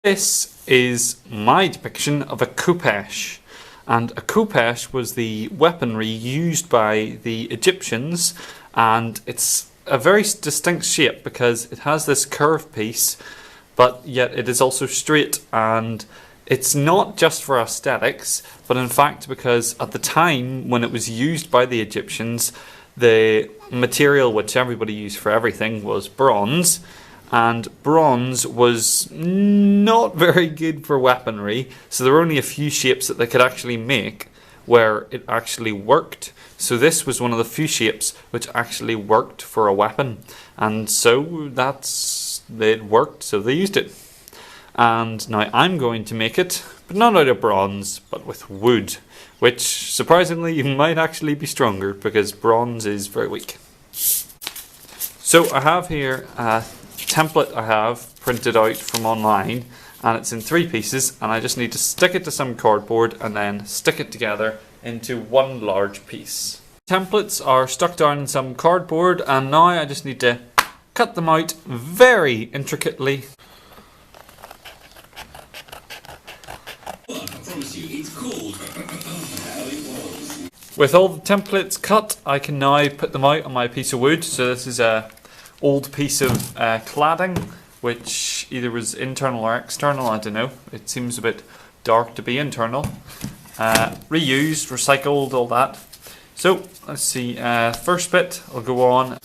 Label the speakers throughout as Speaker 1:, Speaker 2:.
Speaker 1: This is my depiction of a Kopesh, and a Kopesh was the weaponry used by the Egyptians, and it's a very distinct shape because it has this curved piece, but yet it is also straight, and it's not just for aesthetics, but in fact because at the time when it was used by the Egyptians, the material which everybody used for everything was bronze, and bronze was not very good for weaponry, so there were only a few shapes that they could actually make where it actually worked. So this was one of the few shapes which actually worked for a weapon, and so it worked, so they used it. And now I'm going to make it, but not out of bronze, but with wood, which surprisingly might actually be stronger because bronze is very weak. So I have here a template I have printed out from online, and it's in 3 pieces, and I just need to stick it to some cardboard and then stick it together into one large piece. Templates are stuck down in some cardboard, and now I just need to cut them out very intricately. With all the templates cut, I can now put them out on my piece of wood. So this is a old piece of cladding, which either was internal or external, I don't know. It seems a bit dark to be internal. Reused, recycled, all that. So let's see, first bit I'll go on.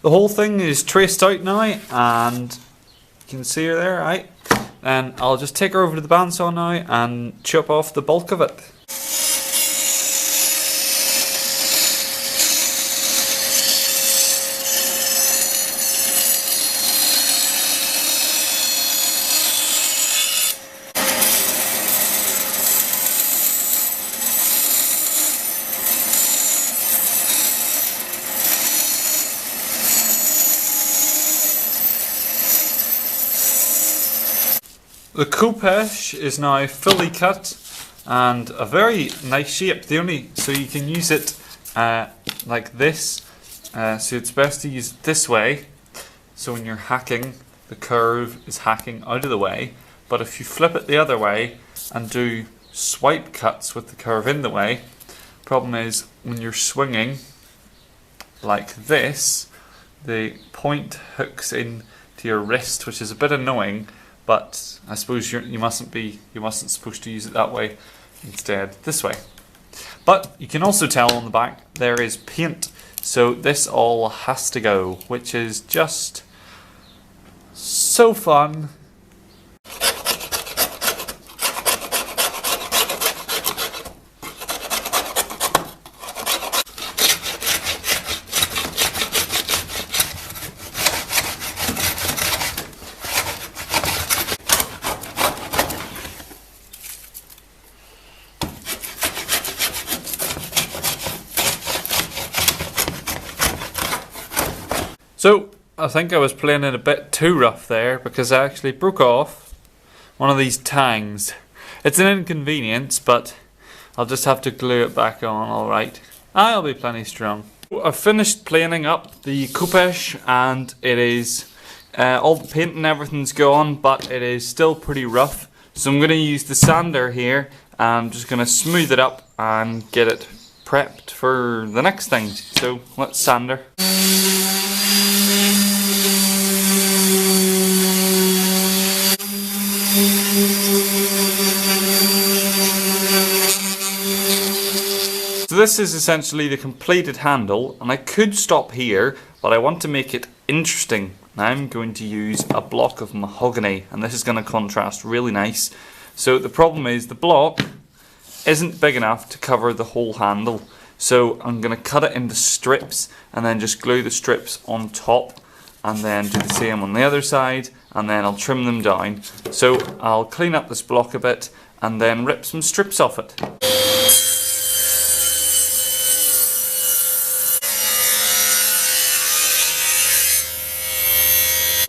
Speaker 1: The whole thing is traced out now, and you can see her there, right? And I'll just take her over to the bandsaw now and chop off the bulk of it. The Kopesh is now fully cut and a very nice shape. So you can use it like this. So it's best to use it this way. So when you're hacking, the curve is hacking out of the way. But if you flip it the other way and do swipe cuts with the curve in the way, problem is when you're swinging like this, the point hooks into your wrist, which is a bit annoying. But I suppose you mustn't supposed to use it that way, instead this way. But you can also tell on the back there is paint, so this all has to go, which is just so fun. So, I think I was playing it a bit too rough there because I actually broke off one of these tangs. It's an inconvenience, but I'll just have to glue it back on, alright. I'll be plenty strong. I've finished planing up the Kopesh, and it is, all the paint and everything's gone, but it is still pretty rough. So I'm going to use the sander here, and I'm just going to smooth it up and get it prepped for the next thing. So, let's sander. So this is essentially the completed handle, and I could stop here, but I want to make it interesting. I'm going to use a block of mahogany, and this is going to contrast really nice. So the problem is the block isn't big enough to cover the whole handle. So I'm going to cut it into strips and then just glue the strips on top, and then do the same on the other side, and then I'll trim them down. So I'll clean up this block a bit and then rip some strips off it.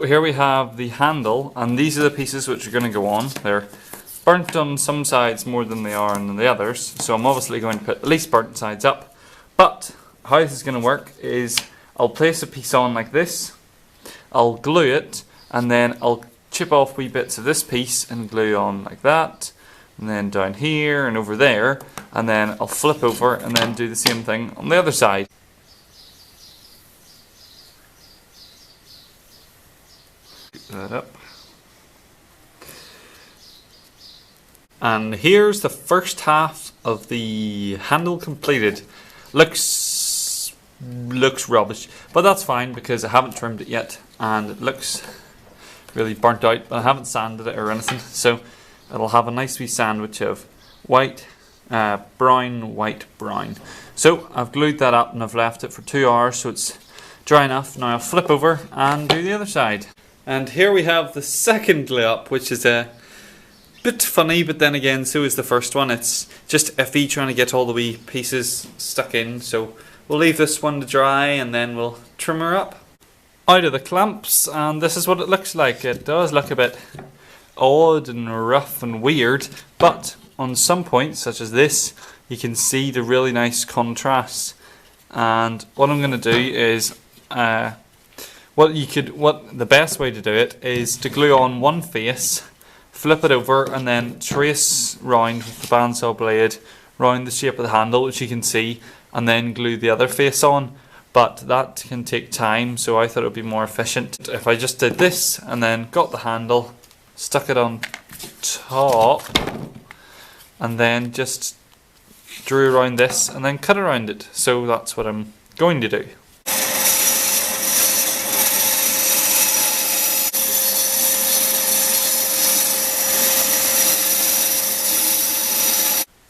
Speaker 1: Here we have the handle, and these are the pieces which are going to go on. They're burnt on some sides more than they are on the others, so I'm obviously going to put the least burnt sides up. But how this is going to work is I'll place a piece on like this, I'll glue it, and then I'll chip off wee bits of this piece and glue on like that, and then down here and over there, and then I'll flip over and then do the same thing on the other side. Pick that up. And here's the first half of the handle completed. Looks rubbish, but that's fine because I haven't trimmed it yet and it looks really burnt out, but I haven't sanded it or anything, so it'll have a nice wee sandwich of white, brown, white, brown. So I've glued that up and I've left it for 2 hours so it's dry enough. Now I'll flip over and do the other side. And here we have the second glue up, which is a bit funny, but then again so is the first one. It's just iffy trying to get all the wee pieces stuck in, so we'll leave this one to dry and then we'll trim her up. Out of the clamps, and this is what it looks like. It does look a bit odd and rough and weird, but on some points such as this you can see the really nice contrast. And what I'm going to do is the best way to do it is to glue on one face, flip it over, and then trace round with the bandsaw blade round the shape of the handle, which you can see, and then glue the other face on. But that can take time, so I thought it would be more efficient if I just did this and then got the handle, stuck it on top, and then just drew around this and then cut around it. So that's what I'm going to do.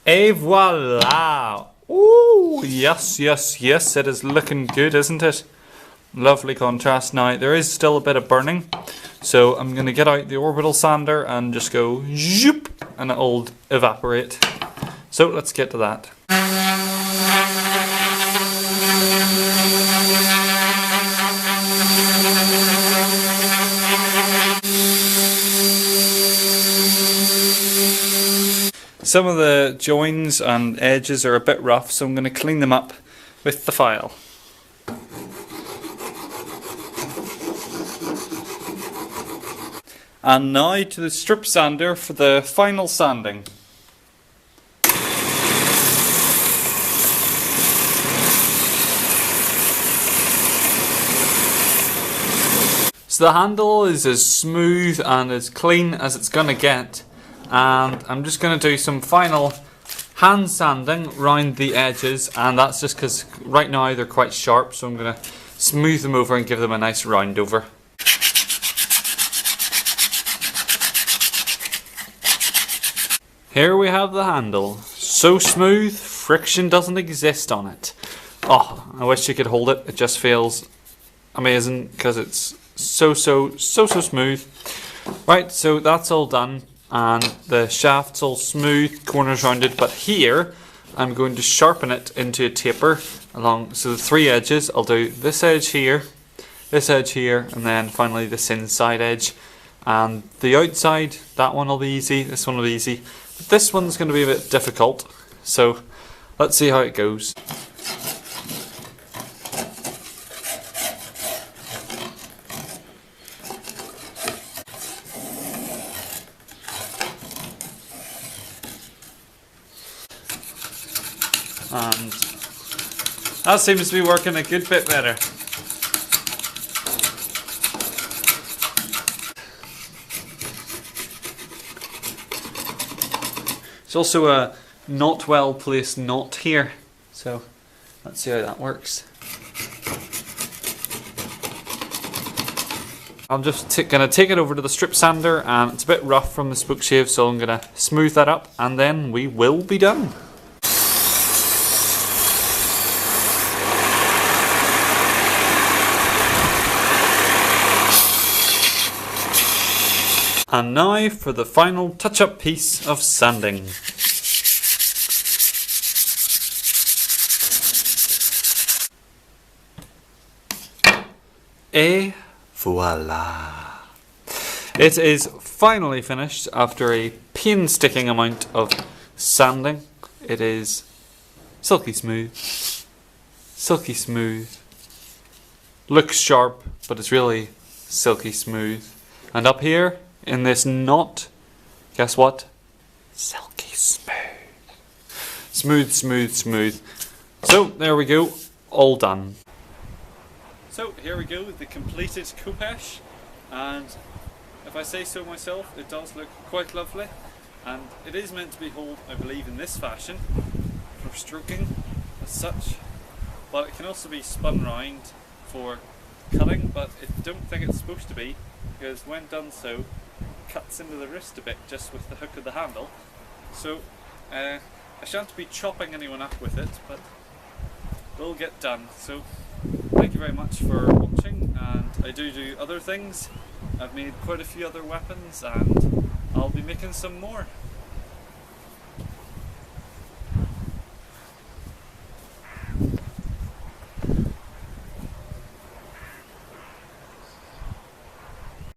Speaker 1: Et voila! Ooh, yes, yes, yes, it is looking good, isn't it? Lovely contrast. Now, there is still a bit of burning, so I'm going to get out the orbital sander and just go zoop, and it'll evaporate. So let's get to that. Some of the joins and edges are a bit rough, so I'm going to clean them up with the file. And now to the strip sander for the final sanding. So the handle is as smooth and as clean as it's going to get. And I'm just going to do some final hand sanding around the edges, and that's just because right now they're quite sharp, so I'm going to smooth them over and give them a nice round over. Here we have the handle. So smooth, friction doesn't exist on it. Oh, I wish you could hold it. It just feels amazing because it's so smooth. Right, so that's all done. And the shaft's all smooth, corners rounded, but here I'm going to sharpen it into a taper along. So the 3 edges, I'll do this edge here, and then finally this inside edge. And the outside, that one will be easy, this one will be easy. But this one's going to be a bit difficult, so let's see how it goes. And that seems to be working a good bit better. There's also a not well placed knot here, so let's see how that works. I'm just going to take it over to the strip sander, and it's a bit rough from the spoke shave, so I'm going to smooth that up and then we will be done. And now for the final touch-up piece of sanding. Et voila! It is finally finished after a painstaking amount of sanding. It is silky smooth, looks sharp, but it's really silky smooth. And up here in this knot, guess what? Silky smooth. Smooth, smooth, smooth. So there we go, all done. So here we go, the completed Kopesh, and if I say so myself, it does look quite lovely, and it is meant to be held, I believe, in this fashion for stroking as such, but it can also be spun round for cutting, but I don't think it's supposed to be, because when done so, it cuts into the wrist a bit just with the hook of the handle. So I shan't be chopping anyone up with it, but it'll get done. So thank you very much for watching, and I do other things. I've made quite a few other weapons, and I'll be making some more.